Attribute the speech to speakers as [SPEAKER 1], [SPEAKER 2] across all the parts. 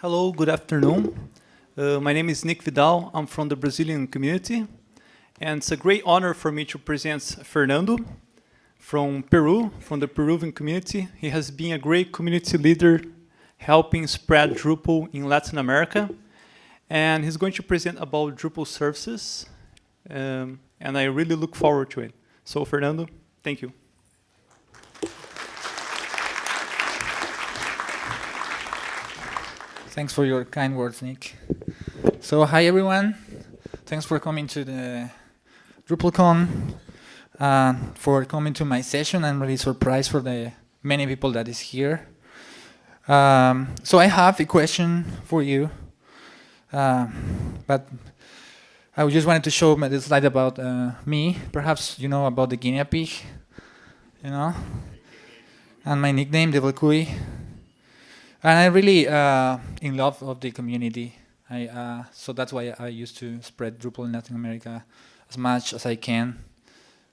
[SPEAKER 1] Hello, good afternoon. My name is Nick Vidal. I'm from the Brazilian community. And it's a great honor for me to present Fernando from Peru, from the Peruvian community. He has been a great community leader helping spread Drupal in Latin America. And he's going to present about Drupal services. And I really look forward to it. So, Fernando, thank you.
[SPEAKER 2] Thanks for your kind words, Nick. So, hi everyone. Thanks for coming to the DrupalCon, for coming to my session. I'm really surprised for the many people that is here. So I have a question for you, but I just wanted to show the slide about me. Perhaps you know about the guinea pig, you know, and my nickname, Devil Kui. And I'm really in love of the community. So that's why I used to spread Drupal in Latin America as much as I can.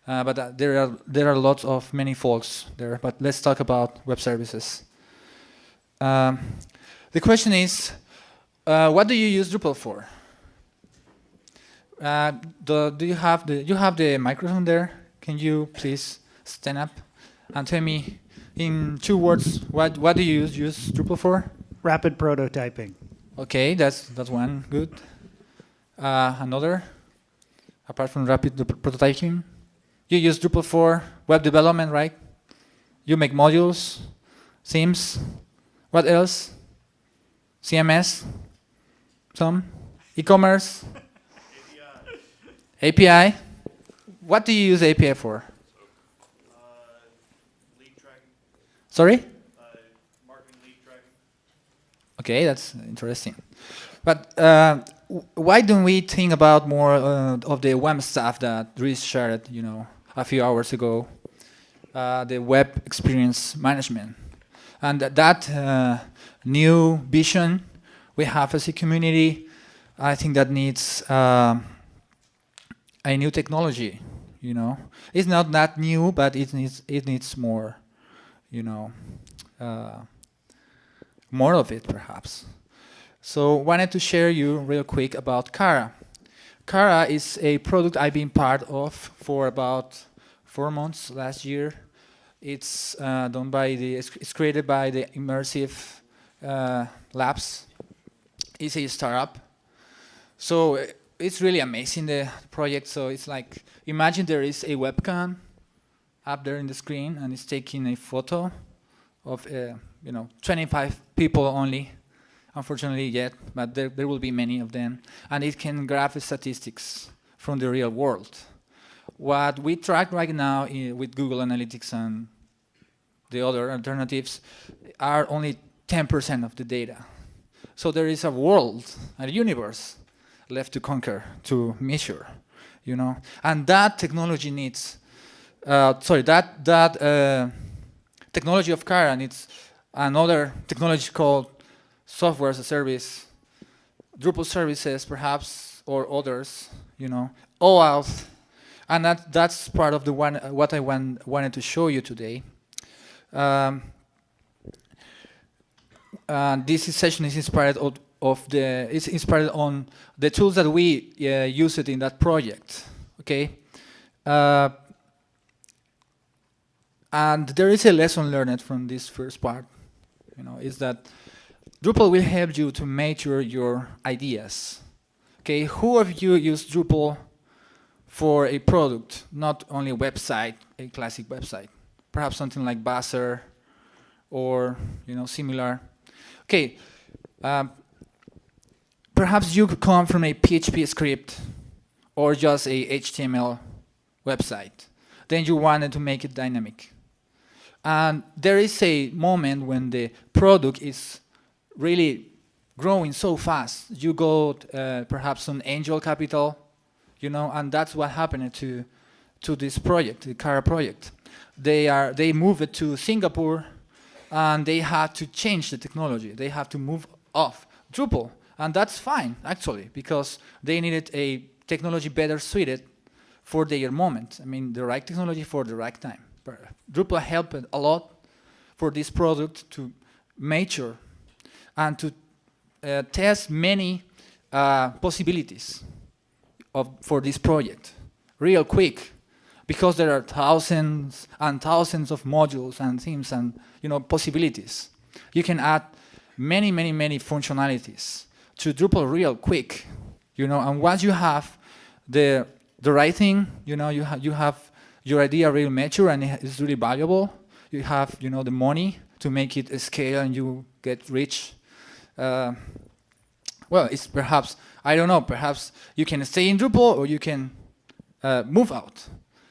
[SPEAKER 2] But there are lots of many folks there. But let's talk about web services. The question is, what do you use Drupal for? Do you have the microphone there? Can you please stand up and tell me in 2 words what do you use Drupal for?
[SPEAKER 3] Rapid prototyping.
[SPEAKER 2] Okay, that's one. Good. Another, apart from rapid prototyping, you use Drupal for web development, right? You make modules, themes. What else? CMS. Some e-commerce. API. What do you use API for?
[SPEAKER 1] Lead tracking.
[SPEAKER 2] Sorry?
[SPEAKER 1] Marketing lead tracking.
[SPEAKER 2] Okay, that's interesting. But why don't we think about more of the web stuff that Dries shared, you know, a few hours ago, the web experience management, and that new vision we have as a community, I think that needs a new technology. You know, it's not that new, but it needs more, you know, more of it perhaps. So wanted to share you real quick about Kara. Kara is a product I've been part of for about 4 months last year. It's it's created by the Immersive Labs. It's a startup. So it's really amazing, the project. So it's like, imagine there is a webcam up there in the screen and it's taking a photo of 25 people only, unfortunately yet, but there will be many of them, and it can graph statistics from the real world. What we track right now with Google Analytics and the other alternatives are only 10% of the data. So there is a world, a universe left to conquer, to measure, you know, and that technology needs. Technology of Kara needs another technology called software as a service, Drupal services perhaps, or others, you know, OAuth, and that's part of the what I wanted to show you today. This session is inspired inspired on the tools that we used in that project. Okay. And there is a lesson learned from this first part, you know, is that Drupal will help you to mature your ideas. Okay, who of you use Drupal for a product, not only a website, a classic website, perhaps something like Buzzer or similar. Okay, perhaps you come from a PHP script or just a HTML website. Then you wanted to make it dynamic. And there is a moment when the product is really growing so fast. You go perhaps on angel capital, and that's what happened to this project, the Kara project. They moved it to Singapore, and they had to change the technology. They have to move off Drupal, and that's fine actually, because they needed a technology better suited for their moment. I mean, the right technology for the right time. Drupal helped a lot for this product to mature and to test many possibilities for this project real quick, because there are thousands and thousands of modules and themes and possibilities. You can add many functionalities to Drupal real quick, and once you have the right thing, you have your idea really mature and it's really valuable. You have the money to make it scale and you get rich. Well, it's perhaps, I don't know, perhaps you can stay in Drupal or you can move out.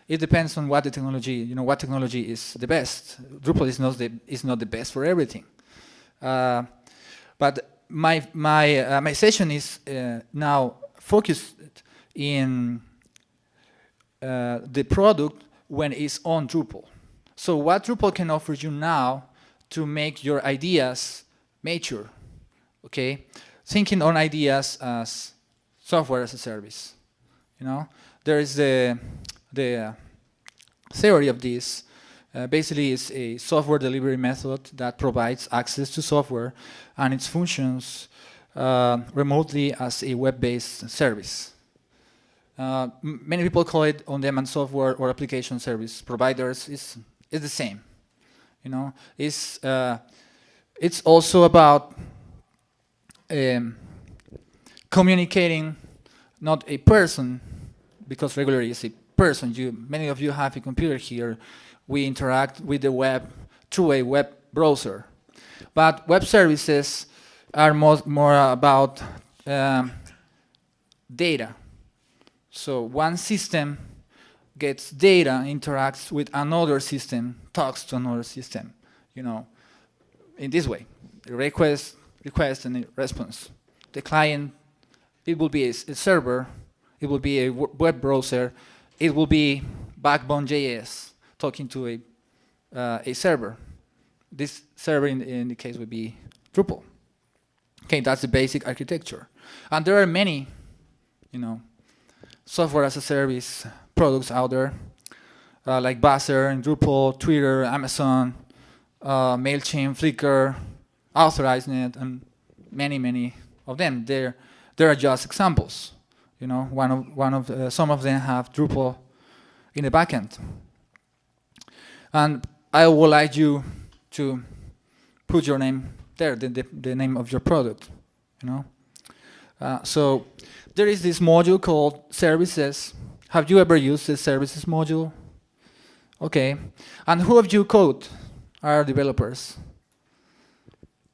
[SPEAKER 2] It depends on what the technology, what technology is the best. Drupal is not the best for everything. But my session is now focused in the product when it's on Drupal. So what Drupal can offer you now to make your ideas mature, okay? Thinking on ideas as software as a service, There is the theory of this. Basically, it's a software delivery method that provides access to software and its functions remotely as a web-based service. Many people call it on-demand software or application service providers. It's the same, It's also about communicating, not a person, because regularly it's a person. Many of you have a computer here. We interact with the web through a web browser. But web services are more about data. So one system gets data, interacts with another system, talks to another system, in this way. Request and a response. The client, it will be a server, it will be a web browser, it will be Backbone.js talking to a server. This server in the case would be Drupal. Okay, that's the basic architecture. And there are many, software as a service products out there, like Buzzer and Drupal, Twitter, Amazon, MailChimp, Flickr, AuthorizeNet, and many of them. There are just examples. Some of them have Drupal in the backend. And I would like you to put your name there, the name of your product. So there is this module called Services. Have you ever used the Services module? Okay. And who of you code are developers?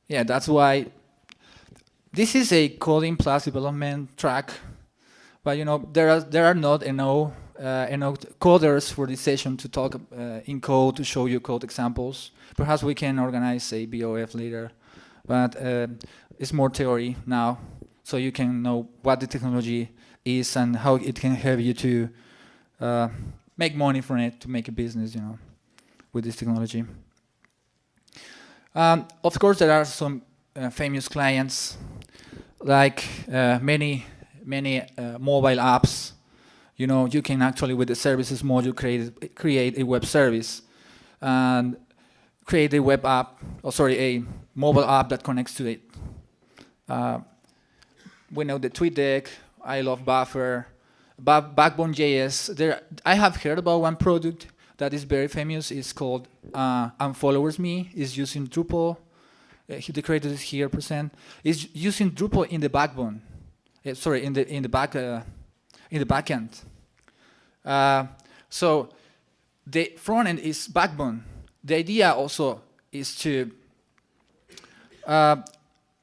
[SPEAKER 2] Yeah, that's why this is a coding plus development track. But there are not enough coders for this session to talk in code, to show you code examples. Perhaps we can organize a BOF later, but it's more theory now, so you can know what the technology is and how it can help you to make money from it, to make a business, with this technology. Of course, there are some famous clients, like many mobile apps. You can actually, with the services module, create a web service and create a web app, a mobile app that connects to it. We know the TweetDeck, I love Buffer, Backbone.js. I have heard about one product that is very famous. It's called Unfollowers.me. It's using Drupal. The creator is here present. It's using Drupal in the backbone. In the backend. So the front end is Backbone. The idea also is to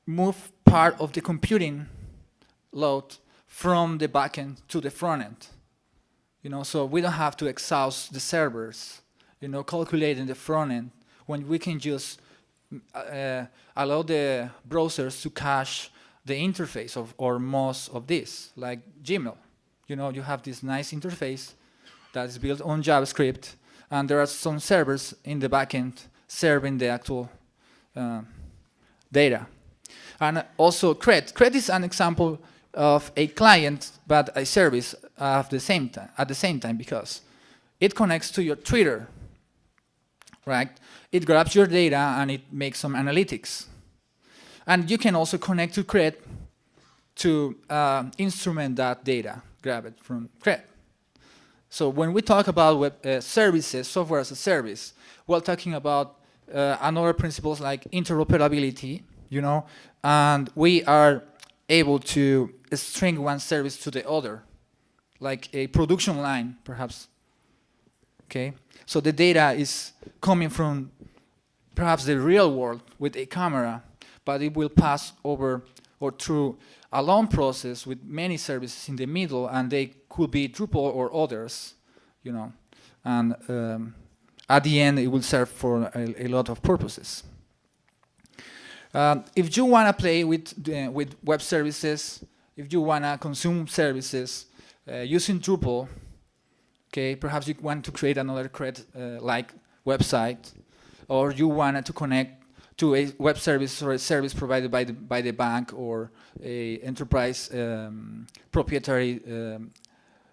[SPEAKER 2] move part of the computing load from the backend to the front end. So we don't have to exhaust the servers, calculating the front end, when we can just allow the browsers to cache the interface or most of this, like Gmail. You have this nice interface that is built on JavaScript, and there are some servers in the backend serving the actual data. And also CRED. CRED is an example of a client, but a service at the same time, because it connects to your Twitter, right? It grabs your data and it makes some analytics. And you can also connect to CRED to instrument that data, grab it from CRED. So when we talk about web services, software as a service, we're talking about another principles like interoperability, you know, and we are able to string one service to the other, like a production line, perhaps. Okay, so the data is coming from perhaps the real world with a camera, but it will pass over or through a long process with many services in the middle, and they could be Drupal or others, you know, and at the end it will serve for a lot of purposes. If you want to play with web services, if you want to consume services using Drupal, okay, perhaps you want to create another CRED-like website, or you want to connect to a web service or a service provided by the bank or a enterprise proprietary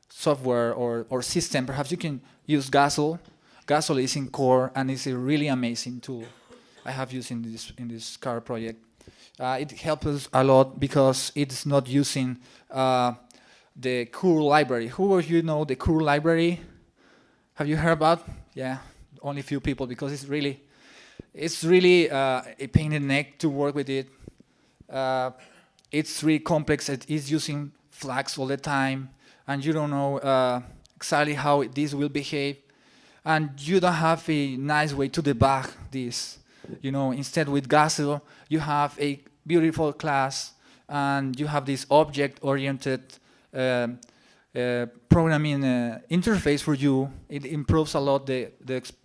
[SPEAKER 2] software or system. Perhaps you can use Guzzle. Guzzle is in core and it's a really amazing tool I have used in this car project. It helps us a lot because it's not using the curl library. Who of you know the curl library? Have you heard about? Yeah, only a few people, because it's really a pain in the neck to work with it. It's really complex. It is using flags all the time, and you don't know exactly how this will behave, and you don't have a nice way to debug this. You know, instead with Guzzle, you have a beautiful class, and you have this object-oriented programming interface for you. It improves a lot the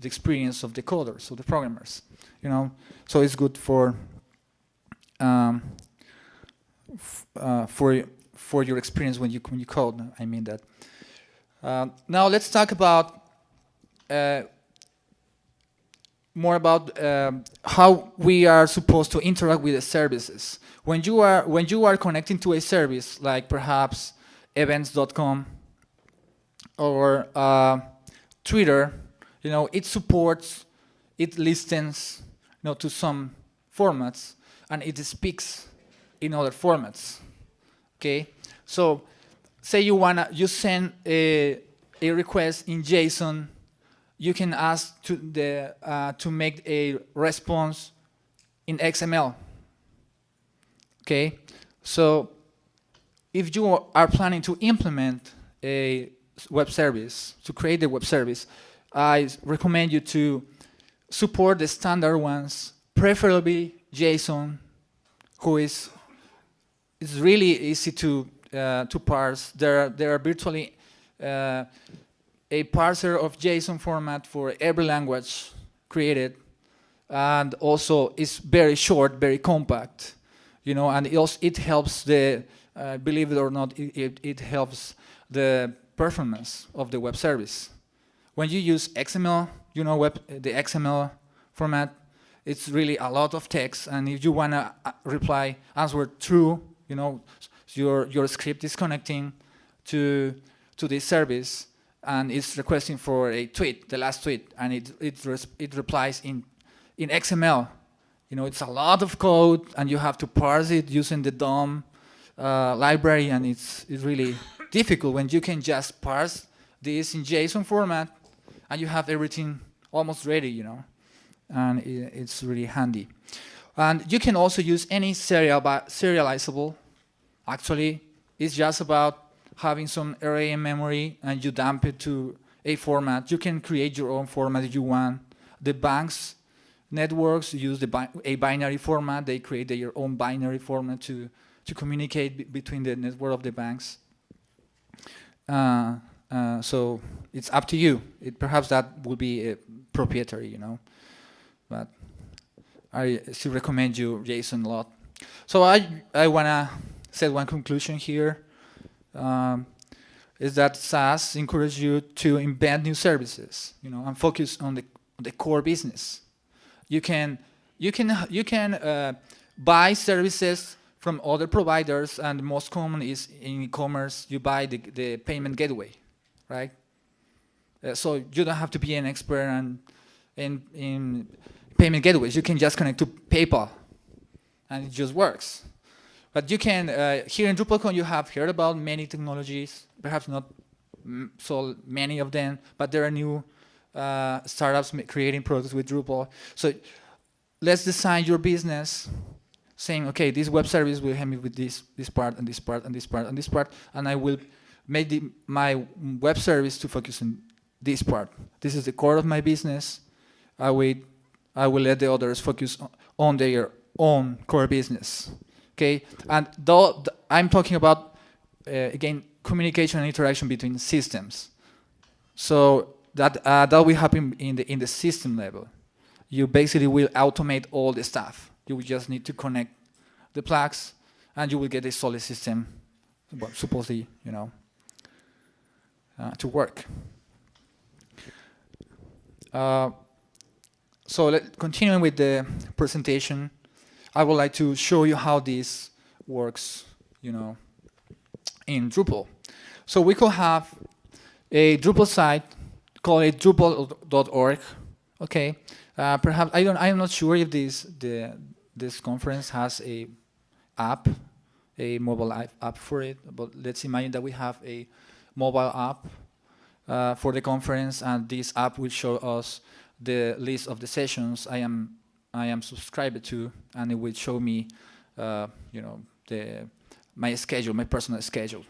[SPEAKER 2] experience of the coders, of the programmers. You know, so it's good for your experience when you code. I mean that. Now let's talk about more about how we are supposed to interact with the services. When you are connecting to a service, like perhaps events.com or Twitter, you know, it supports, it listens, you know, to some formats, and it speaks in other formats. Okay, so say you send a request in JSON. You can ask to make a response in XML. Okay, so if you are planning to implement a web service, to create a web service, I recommend you to support the standard ones, preferably JSON, it's really easy to parse. There are virtually a parser of JSON format for every language created, and also it's very short, very compact, you know, and it helps the believe it or not, it helps the performance of the web service. When you use XML, you know, the XML format, it's really a lot of text, and if you want to answer true, you know, your script is connecting to this service, and it's requesting for a tweet, the last tweet, and it replies in XML. You know, it's a lot of code, and you have to parse it using the DOM library, and it's really difficult when you can just parse this in JSON format, and you have everything almost ready, you know, and it's really handy. And you can also use any serializable. Actually, it's just about having some RAM memory, and you dump it to a format. You can create your own format if you want. The banks networks use a binary format. They create their own binary format to communicate between the network of the banks. So it's up to you. Perhaps that will be proprietary, you know. But I still recommend you JSON a lot. So I wanna set one conclusion here. Is that SaaS encourages you to invent new services, you know, and focus on the core business. You can buy services from other providers, and the most common is in e-commerce. You buy the payment gateway, right? So you don't have to be an expert in payment gateways. You can just connect to PayPal, and it just works. But you can, here in DrupalCon, you have heard about many technologies, perhaps not so many of them, but there are new startups creating products with Drupal. So let's design your business saying, okay, this web service will help me with this part, and this part, and this part, and this part, and I will make my web service to focus on this part. This is the core of my business. I will let the others focus on their own core business. Okay, and though I'm talking about again communication and interaction between systems. So that will happen in the system level. You basically will automate all the stuff. You will just need to connect the plugs, and you will get a solid system, supposedly, you know, to work. So continuing with the presentation, I would like to show you how this works, you know, in Drupal. So we could have a Drupal site, call it drupal.org. Okay, perhaps I'm not sure if this conference has a mobile app for it. But let's imagine that we have a mobile app for the conference, and this app will show us the list of the sessions I am subscribed to, and it will show me, you know, my schedule, my personal schedule,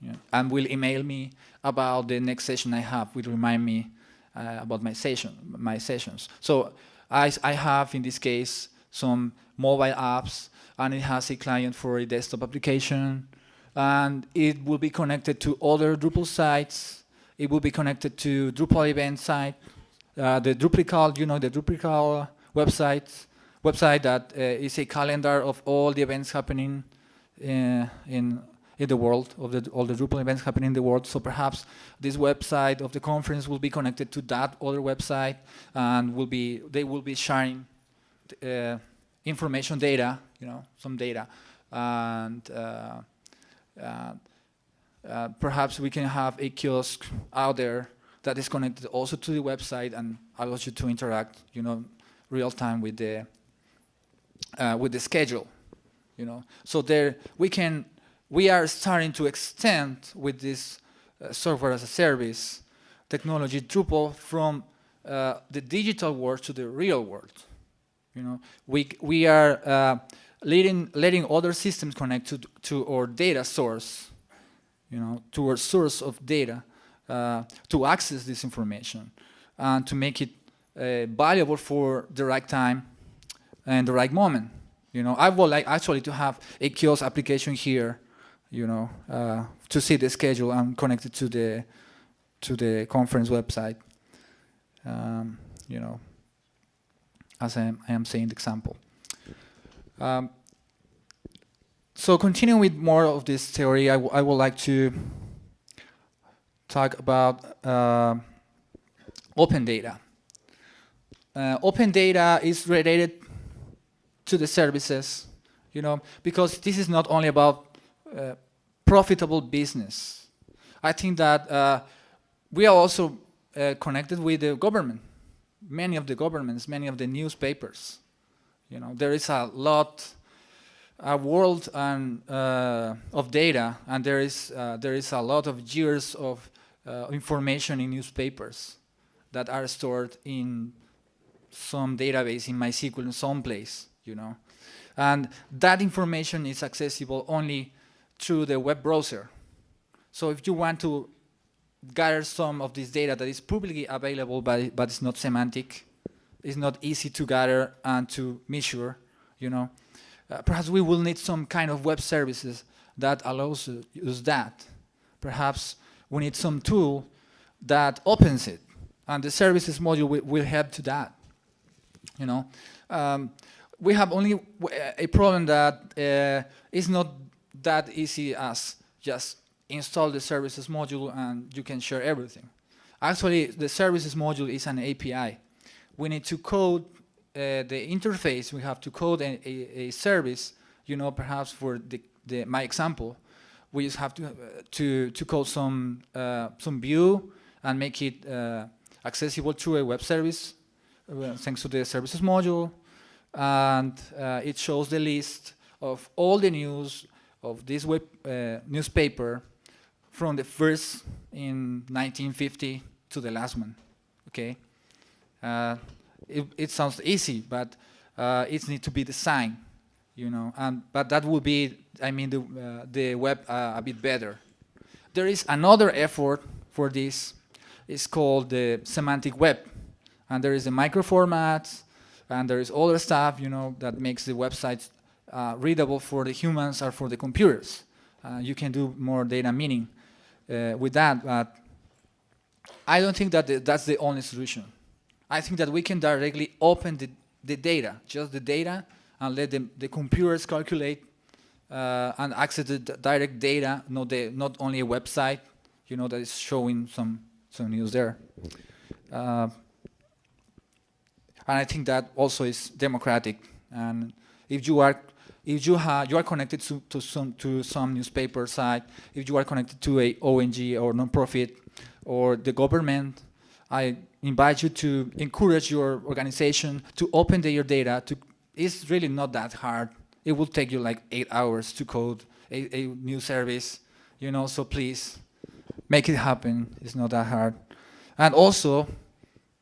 [SPEAKER 2] yeah. And will email me about the next session I have. Will remind me about my sessions. So I have in this case some mobile apps, and it has a client for a desktop application, and it will be connected to other Drupal sites. It will be connected to Drupal event site, the DrupalCon, you know, the DrupalCon website that is a calendar of all the events happening in the world, of all the Drupal events happening in the world. So perhaps this website of the conference will be connected to that other website, and they will be sharing information data, you know, some data, and perhaps we can have a kiosk out there that is connected also to the website and allows you to interact, you know, real time with the schedule, you know. So there we are starting to extend with this software as a service technology Drupal from the digital world to the real world. You know, we are letting other systems connect to our data source, you know, to our source of data to access this information and to make it valuable for the right time and the right moment. You know, I would like actually to have a kiosk application here, you know, to see the schedule and connect it to the conference website. You know, as I am saying the example. So continuing with more of this theory, I would like to talk about open data. Open data is related to the services, you know, because this is not only about profitable business. I think that we are also connected with the government. Many of the governments, many of the newspapers, you know, there is a world of data, and there is a lot of years of information in newspapers that are stored in some database in MySQL in some place, you know, and that information is accessible only through the web browser. So if you want to gather some of this data that is publicly available, but it's not semantic, it's not easy to gather and to measure, you know, perhaps we will need some kind of web services that allows us that. Perhaps we need some tool that opens it, and the services module will help to that. You know, we have only a problem that is not that easy as just install the services module and you can share everything. Actually, the services module is an API. We need to code the interface. We have to code a service. You know, perhaps for my example, we just have to code some view and make it accessible through a web service thanks to the services module. and it shows the list of all the news of this newspaper from the first in 1950 to the last one. Okay, it sounds easy, but it needs to be designed, you know. But that will be, I mean, the web a bit better. There is another effort for this. It's called the semantic web, and there is the micro formats, and there is other stuff, you know, that makes the websites readable for the humans or for the computers. You can do more data mining with that, but I don't think that that's the only solution. I think that we can directly open the data, just the data, and let the computers calculate and access the direct data, not only a website, you know, that is showing some news there. And I think that also is democratic. And if you are connected to some newspaper site, if you are connected to a ONG or nonprofit or the government, I invite you to encourage your organization to open your data. It's really not that hard. It will take you like 8 hours to code a new service, you know. So please make it happen. It's not that hard. And also,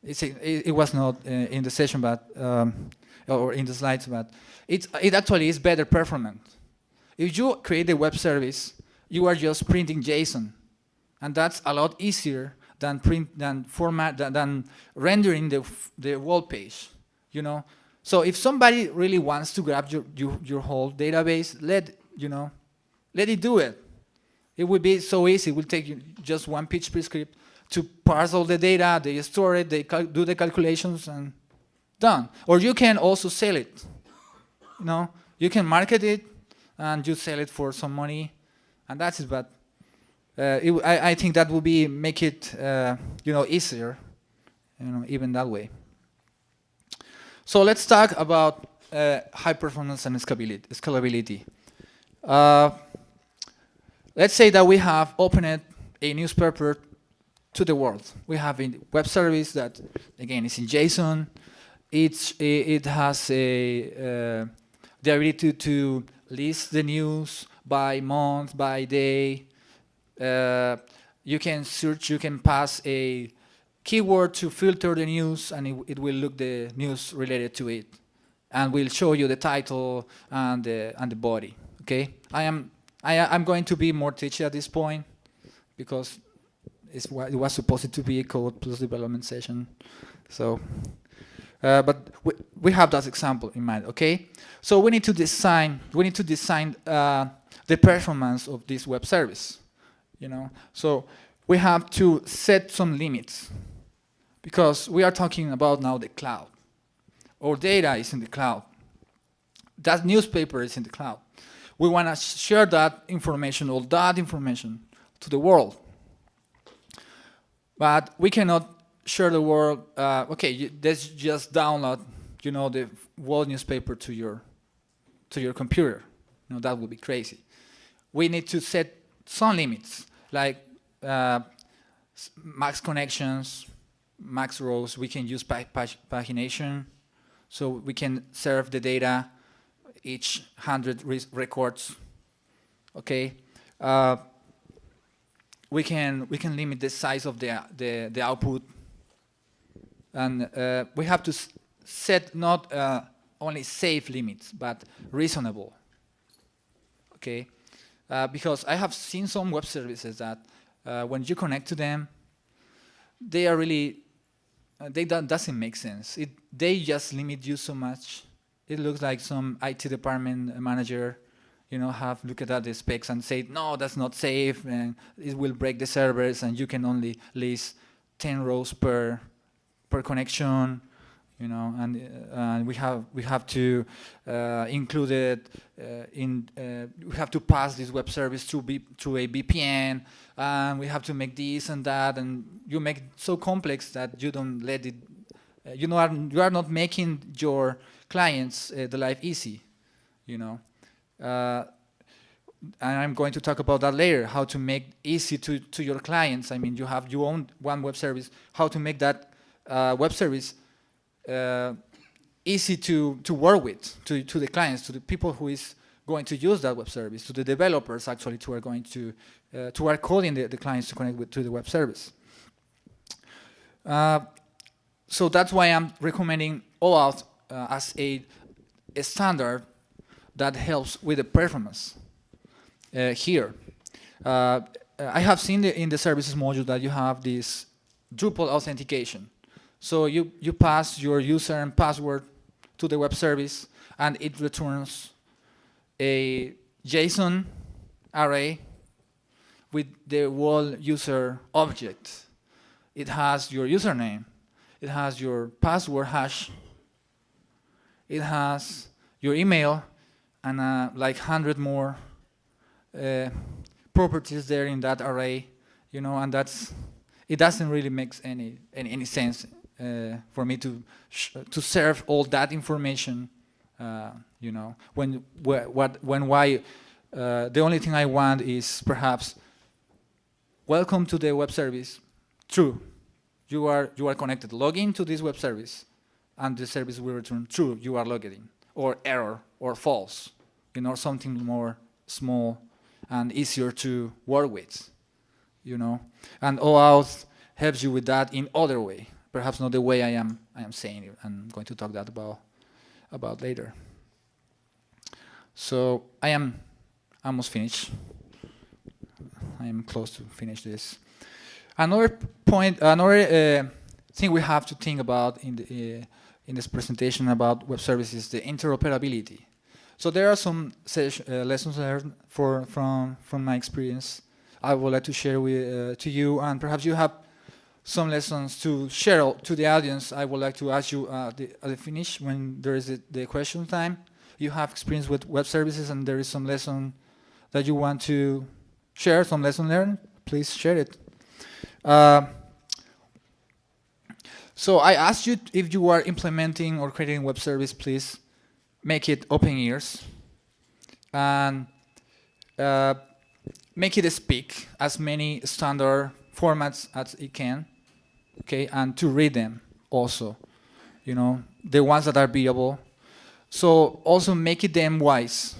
[SPEAKER 2] it was not in the session, but or in the slides, but it actually is better performant. If you create a web service, you are just printing JSON, and that's a lot easier than rendering the wall page, you know. So if somebody really wants to grab your whole database, let it do it. It would be so easy. It will take you just one PHP script to parse all the data, they store it, they do the calculations, and done. Or you can also sell it. You know, you can market it and you sell it for some money, and that's it. But I think that will make it easier, even that way. So let's talk about high performance and scalability. Let's say that we have opened a newspaper to the world. We have a web service that, again, is in JSON. It has the ability to list the news by month, by day. You can search, you can pass a keyword to filter the news, and it will look the news related to it, and will show you the title and the body. Okay, I'm going to be more teachy at this point because it was supposed to be a code plus development session. So, but we have that example in mind. Okay, so we need to design the performance of this web service. So we have to set some limits, because we are talking about now the cloud. Our data is in the cloud. That newspaper is in the cloud. We want to share that information, all that information, to the world. But we cannot share the world. Let's just download, the world newspaper to your computer. That would be crazy. We need to set some limits, like max connections, max rows. We can use pagination, so we can serve the data each 100 records. Okay, we can limit the size of the output, and we have to set not only safe limits but reasonable. Okay, because I have seen some web services that when you connect to them, they are really doesn't make sense. They just limit you so much. It looks like some IT department manager, have looked at the specs and said, no, that's not safe, and it will break the servers, and you can only list 10 rows per connection, and we have to include it we have to pass this web service through a VPN, and we have to make this and that, and you make it so complex that you don't let it. You are not making your clients the life easy, And I'm going to talk about that later. How to make easy to your clients. I mean, you have your own one web service. How to make that web service easy to work with, to the clients, to the people who is going to use that web service, to the developers actually who are going to are coding the clients to connect to the web service. So that's why I'm recommending OAuth as a standard that helps with the performance here. I have seen in the services module that you have this Drupal authentication. So you pass your user and password to the web service, and it returns a JSON array with the whole user object. It has your username, it has your password hash, it has your email, and like 100 more properties there in that array, you know, and it doesn't really make any sense for me to serve all that information, you know, why the only thing I want is perhaps welcome to the web service. True, you are connected. Log in to this web service, and the service will return true. You are logged in, or error, or false, you know, something more small and easier to work with, you know. And OAuth helps you with that in other way, perhaps not the way I am saying it. I'm going to talk that about later. So I am almost finished. I am close to finish this. Another point, another thing we have to think about in this presentation about web services is the interoperability. So there are some lessons learned from my experience I would like to share with to you, and perhaps you have some lessons to share to the audience. I would like to ask you at the finish, when there is the question time. You have experience with web services, and there is some lesson that you want to share, some lesson learned. Please share it. So I asked you, if you are implementing or creating a web service, please make it open ears and make it speak as many standard formats as it can, okay, and to read them also, you know, the ones that are viable. So also make it them wise,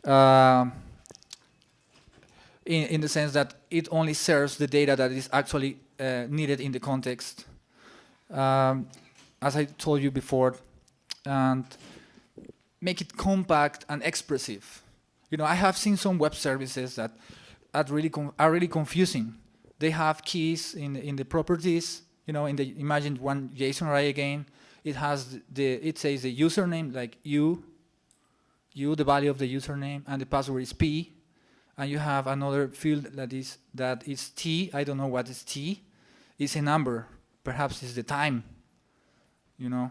[SPEAKER 2] in the sense that it only serves the data that is actually needed in the context, as I told you before, and make it compact and expressive. You know, I have seen some web services that are really confusing. They have keys in the properties. You know, imagine one JSON array again. It has it says the username, like the value of the username, and the password is P, and you have another field that is T. I don't know what is T. It's a number. Perhaps it's the time. You know,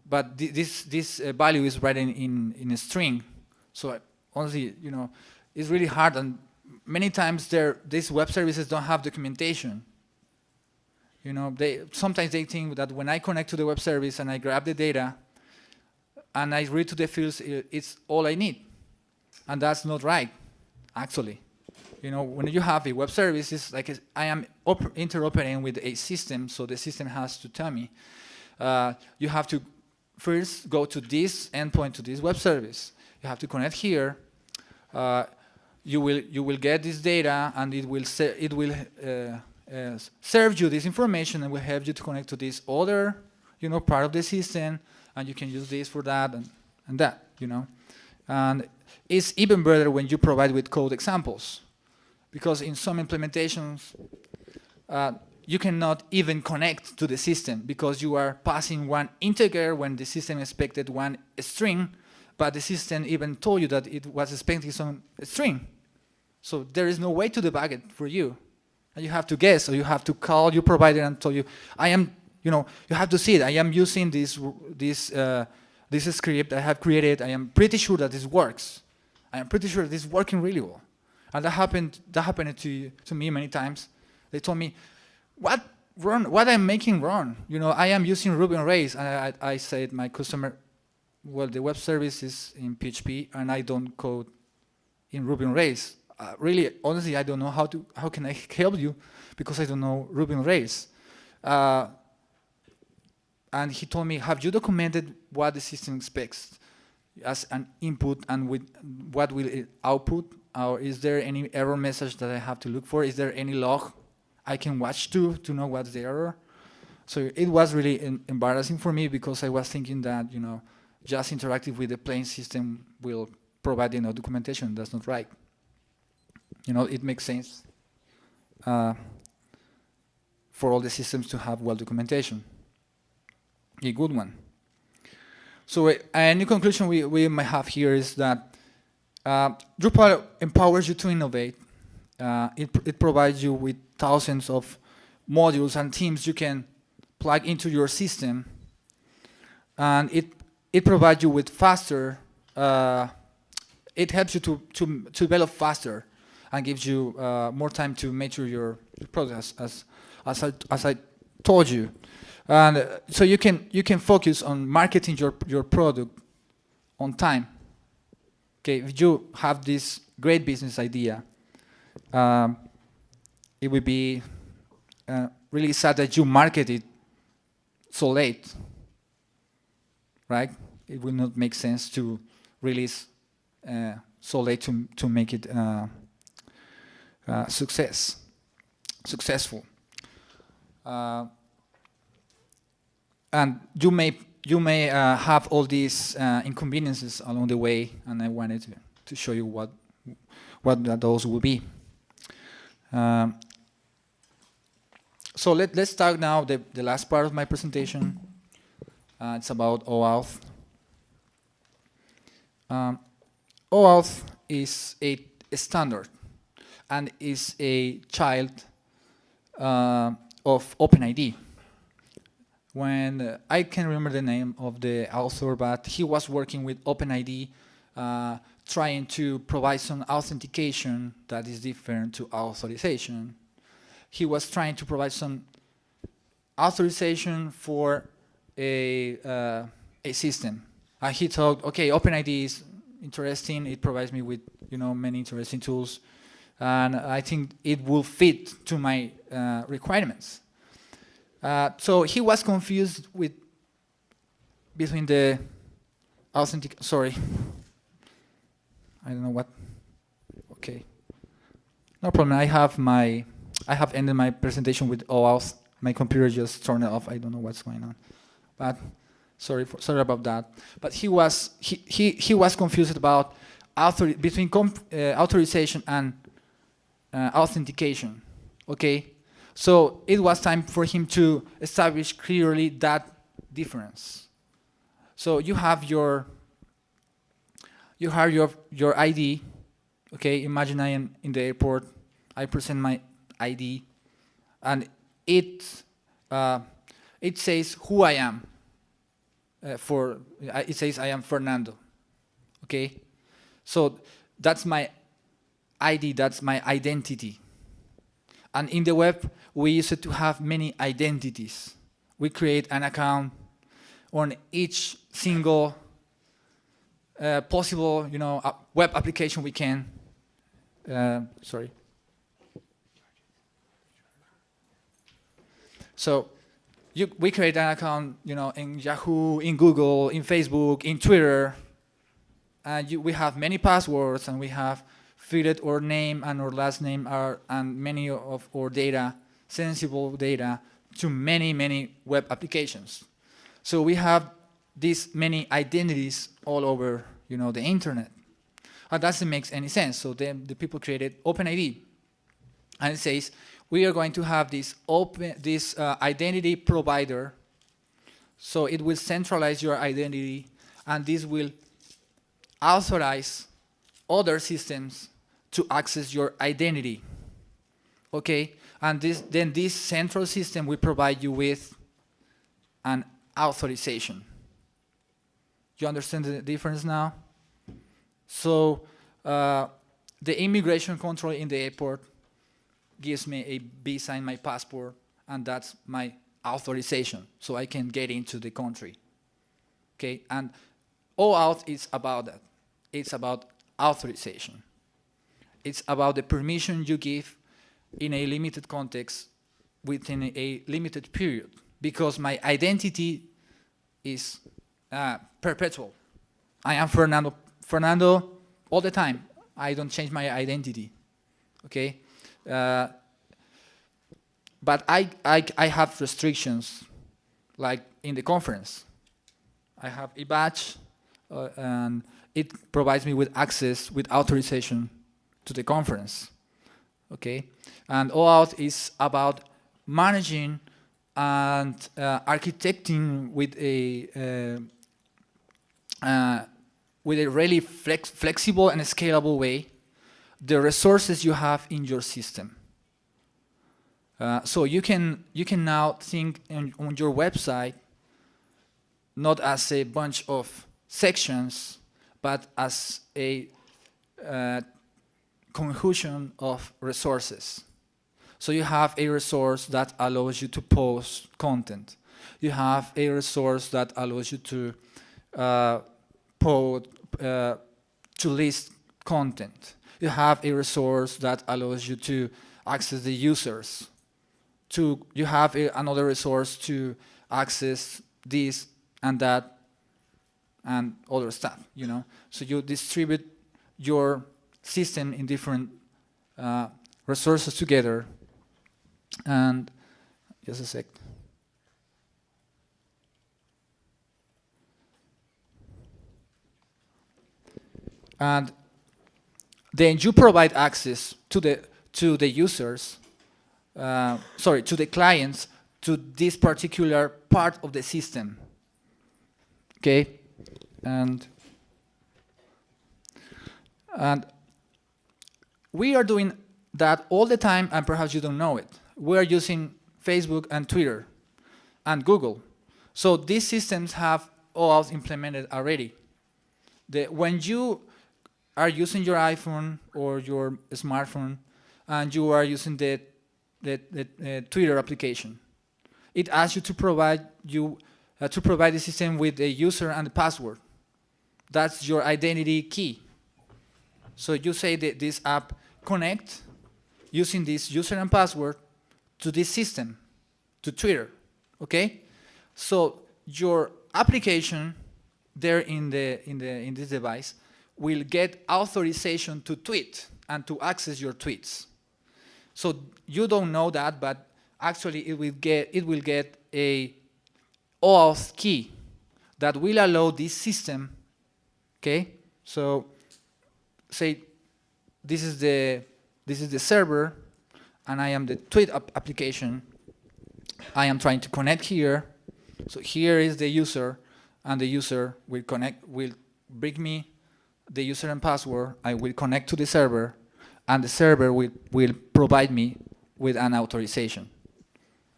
[SPEAKER 2] but this value is written in a string. So honestly, you know, it's really hard, and many times these web services don't have documentation. You know, sometimes they think that when I connect to the web service and I grab the data and I read to the fields, it's all I need. And that's not right, actually. You know, when you have a web service, it's like I am interoperating with a system, so the system has to tell me. You have to first go to this endpoint, to this web service. You have to connect here. You will get this data, and it will serve you this information, and will help you to connect to this other, you know, part of the system, and you can use this for that and that, you know. And it's even better when you provide with code examples, because in some implementations, you cannot even connect to the system because you are passing one integer when the system expected one string, but the system even told you that it was expecting some string. So there is no way to debug it for you. And you have to guess, or you have to call your provider and tell you, I am, you know, you have to see it. I am using this script I have created. I am pretty sure that this works. I am pretty sure that this is working really well. And that happened to me many times. They told me, what I'm making wrong? You know, I am using Ruby on Rails. And I said, my customer, well, the web service is in PHP, and I don't code in Ruby on Rails. Really, honestly, I don't know how can I help you, because I don't know Ruby on Rails. And and he told me, have you documented what the system expects as an input and with what will it output? Or is there any error message that I have to look for? Is there any log I can watch to know what's the error? So it was really embarrassing for me because I was thinking that, you know, just interacting with the plain system will provide, you know, documentation. That's not right. You know, it makes sense for all the systems to have well documentation. A good one. So a new conclusion we might have here is that Drupal empowers you to innovate. It provides you with thousands of modules and themes you can plug into your system, and it provides you with faster. It helps you to develop faster and gives you more time to mature your product, as I told you. And so you can focus on marketing your product on time. Okay, if you have this great business idea, it would be really sad that you market it so late, right? It will not make sense to release so late to make it successful. And you may have all these inconveniences along the way, and I wanted to show you what those will be. So let's start now the last part of my presentation. It's about OAuth. OAuth is a standard and is a child of OpenID. When I can't remember the name of the author, but he was working with OpenID, trying to provide some authentication that is different to authorization. He was trying to provide some authorization for a system. And he thought, okay, OpenID is interesting. It provides me with, you know, many interesting tools, and I think it will fit to my requirements. So he was confused between the authentic. Sorry, I don't know what. Okay, no problem. I have ended my presentation with OAuth. My computer just turned it off. I don't know what's going on, but sorry about that. But he was confused about between authorization and authentication. Okay. So it was time for him to establish clearly that difference. So you have your ID. Okay, imagine I am in the airport. I present my ID, and it says who I am. It says I am Fernando. Okay, so that's my ID. That's my identity. And in the web, we used to have many identities. We create an account on each single possible, you know, web application we can. Sorry. So we create an account, you know, in Yahoo, in Google, in Facebook, in Twitter. We have many passwords, and we have filled our name and our last name and many of our data, sensible data, to many web applications. So we have these many identities all over, you know, the internet. That doesn't make any sense. So then the people created OpenID, and it says we are going to have this identity provider. So it will centralize your identity, and this will authorize other systems to access your identity. Okay, and then this central system will provide you with an authorization. You understand the difference now? So the immigration control in the airport gives me a visa in my passport, and that's my authorization, so I can get into the country. Okay, and OAuth is about that. It's about authorization. It's about the permission you give in a limited context within a limited period, because my identity is perpetual. I am Fernando. Fernando all the time. I don't change my identity. Okay, but I have restrictions, like in the conference. I have a badge, and it provides me with access, with authorization to the conference. Okay, and OAuth is about managing and architecting with a really flexible and scalable way the resources you have in your system. So you can now think on your website not as a bunch of sections, but as a conjunction of resources. So you have a resource that allows you to post content. You have a resource that allows you to list content. You have a resource that allows you to access the users. You have another resource to access this and that and other stuff, you know. So you distribute your system in different resources together. And just a sec. And then you provide access to the users, to the clients, to this particular part of the system. Okay, and we are doing that all the time, and perhaps you don't know it. We are using Facebook and Twitter and Google. So these systems have OAuth implemented already. When you are using your iPhone or your smartphone and you are using the Twitter application, it asks you to provide the system with a user and a password. That's your identity key. So you say that this app connect using this user and password to this system, to Twitter, okay? So your application there in this device will get authorization to tweet and to access your tweets. So you don't know that, but actually it will get a OAuth key that will allow this system, okay? So say this is the server and I am the tweet application. I am trying to connect here. So here is the user, and the user will bring me the user and password. I will connect to the server, and the server will provide me with an authorization.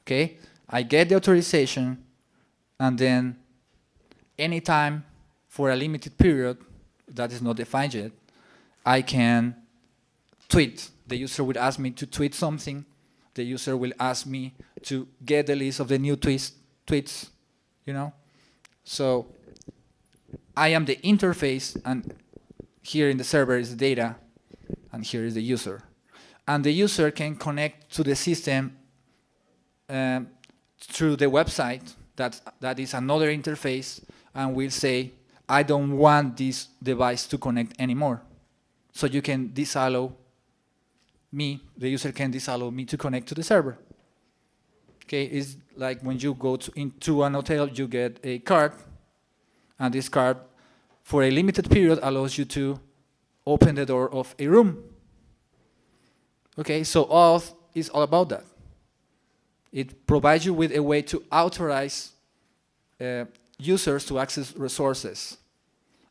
[SPEAKER 2] Okay? I get the authorization, and then anytime for a limited period that is not defined yet, I can tweet. The user will ask me to tweet something. The user will ask me to get the list of the new tweets, you know? So I am the interface, and here in the server is the data, and here is the user. And the user can connect to the system through the website. That is another interface, and will say, I don't want this device to connect anymore. So you can disallow me, the user can disallow me to connect to the server. Okay, it's like when you go into an hotel, you get a card, and this card, for a limited period, allows you to open the door of a room. Okay, so OAuth is all about that. It provides you with a way to authorize users to access resources.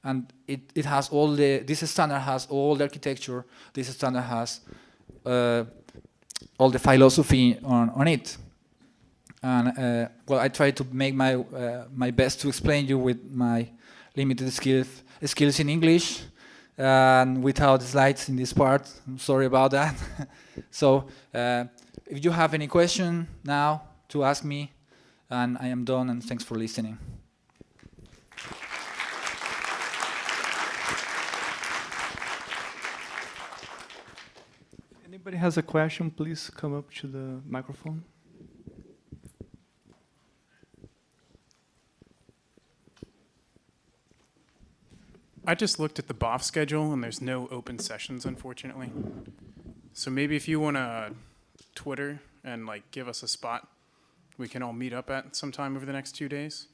[SPEAKER 2] And it has all this standard has all the architecture, this standard has all the philosophy on it. And well, I try to make my best to explain you with my limited skills in English, and without slides in this part. I'm sorry about that. So if you have any question now to ask me, and I am done, and thanks for listening.
[SPEAKER 1] Anybody has a question, please come up to the microphone.
[SPEAKER 4] I just looked at the BOF schedule, and there's no open sessions, unfortunately. So maybe if you want to Twitter and like give us a spot we can all meet up at sometime over the next 2 days.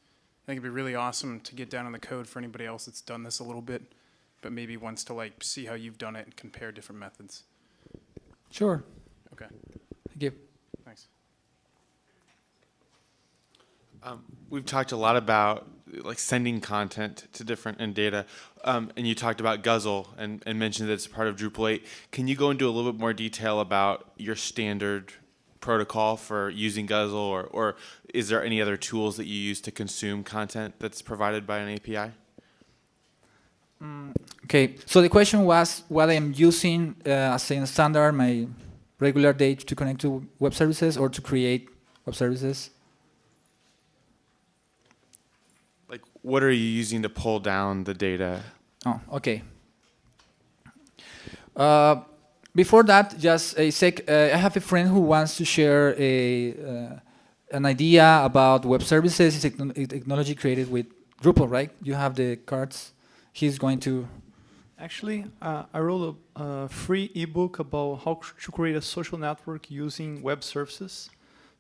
[SPEAKER 4] I think it'd be really awesome to get down on the code for anybody else that's done this a little bit, but maybe wants to like see how you've done it and compare different methods.
[SPEAKER 2] Sure.
[SPEAKER 4] Okay.
[SPEAKER 2] Thank you.
[SPEAKER 4] Thanks.
[SPEAKER 5] We've talked a lot about like sending content to different and data, and you talked about Guzzle and mentioned that it's part of Drupal 8. Can you go into a little bit more detail about your standard protocol for using Guzzle, or is there any other tools that you use to consume content that's provided by an API?
[SPEAKER 2] Okay, so the question was what I'm using as a standard, my regular date to connect to web services or to create web services.
[SPEAKER 5] Like, what are you using to pull down the data?
[SPEAKER 2] Oh, okay. Before that, just a sec. I have a friend who wants to share an idea about web services. It's a technology created with Drupal, right? You have the cards. He's going to.
[SPEAKER 1] Actually, I wrote a free ebook about how to create a social network using web services.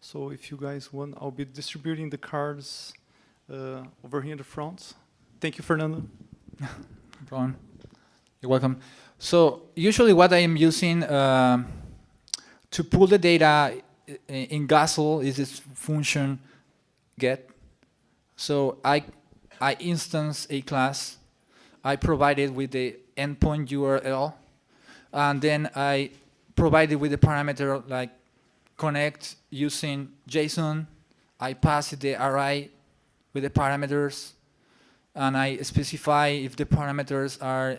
[SPEAKER 1] So if you guys want, I'll be distributing the cards over here in the front. Thank you, Fernando.
[SPEAKER 2] No problem. You're welcome. So usually what I am using to pull the data in Guzzle is this function get. So I instance a class. I provide it with the endpoint URL, and then I provide it with the parameter like connect using JSON. I pass it the array with the parameters, and I specify if the parameters are,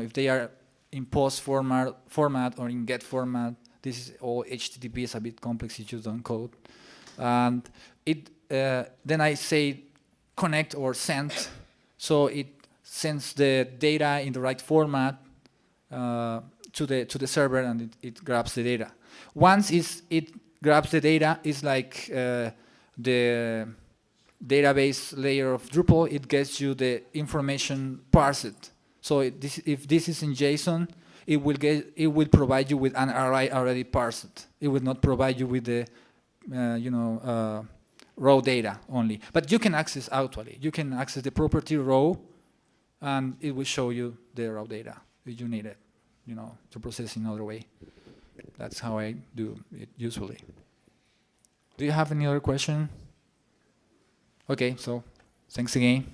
[SPEAKER 2] if they are in post format or in get format. This is all HTTP. It's a bit complex if you don't code. And then I say connect or send, so it sends the data in the right format to the server, and it grabs the data. Once it grabs the data, it's like the database layer of Drupal. It gets you the information parsed. So if this is in JSON, it will provide you with an array already parsed. It will not provide you with the raw data only. But you can access actually. You can access the property raw, and it will show you the raw data if you need it, to process in another way. That's how I do it usually. Do you have any other question? Okay, so thanks again.